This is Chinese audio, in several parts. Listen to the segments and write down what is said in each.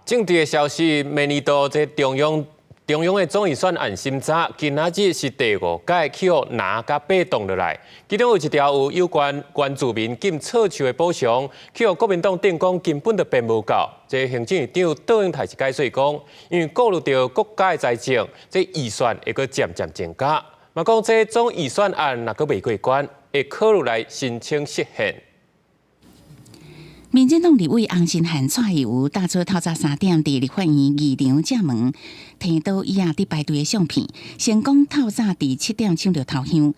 政治的消息，明年度这中央的总预算案审查，今仔日是第5届去拿甲被动落来，其中有一条有关原住民禁错树的补偿，去国民党电讲根本就编无够。这行政院长杜永泰是解释讲，因为顾虑到国家的财政，这预算会个渐渐增加。嘛讲这总预算案若个未过关，会考虑来申请释宪。民进党立委洪新汉蔡友打出透早3点伫立法院议场正门，摕到伊也伫排队的相片，成功透早伫7点抢到头香，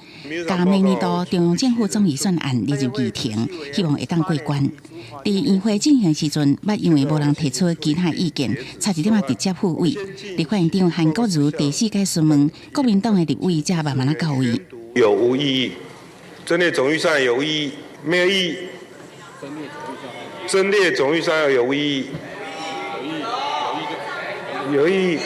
甲明年度中央政府总预算案列入议程，希望会当过关。伫议会进行时阵，捌因为无人提出其他意见，差一点直接复位。立法院长韩国瑜第4届询问国民党的立委，才慢慢到位。有无异议？增列总预算有异议？没有异议。增列总预算有无异议？有异议。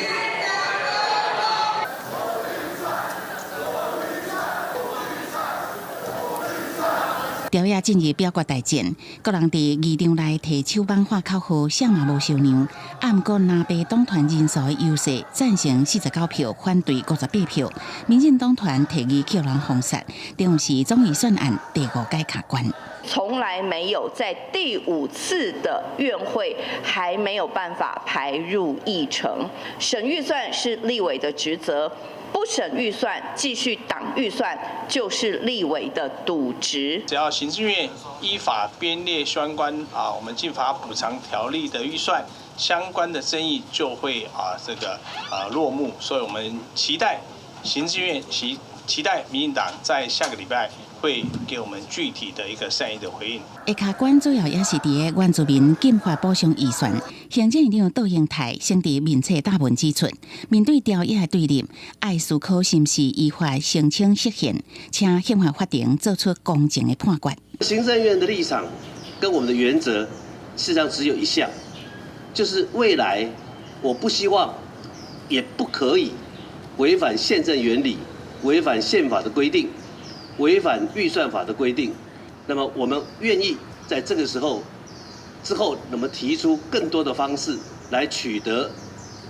朝野进入表决大战，各人伫议场内提手板画口号，啥嘛无相让。啊，毋过南北党团人数的优势，赞成49票，反对58票。民进党团提议叫人封杀，等于是总预算案第5届卡关。从来没有在第5次的院会还没有办法排入议程。审预算是立委的职责，不审预算继续挡预算就是立委的渎职。只要行政院依法编列相关我们进法补偿条例的预算，相关的争议就会落幕。所以我们期待行政院期待民进党在下个礼拜会给我们具体的一个善意的回应。下卡关主要也是伫个原住民禁法补偿预算，行政院长杜永泰先伫面册答问指出，面对朝野的对立，爱思考是不是依法申请释宪，请宪法法庭做出公正的判决。行政院的立场跟我们的原则，事实上只有一项，就是未来我不希望，也不可以违反宪政原理。违反宪法的规定，违反预算法的规定，那么我们愿意在这个时候之后，那么提出更多的方式来取得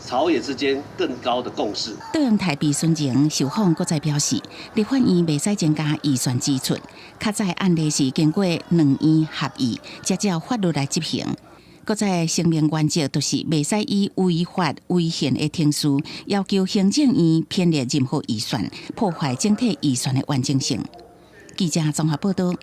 朝野之间更高的共识。杜永泰比孙前受访，搁再表示，立法院袂使增加预算支出，较早案例是经过2院合议，才照法律来执行。搁再声明原则，就是袂使以违法违宪的程序要求行政院编列任何预算，破坏整体预算的完整性。记者综合报道。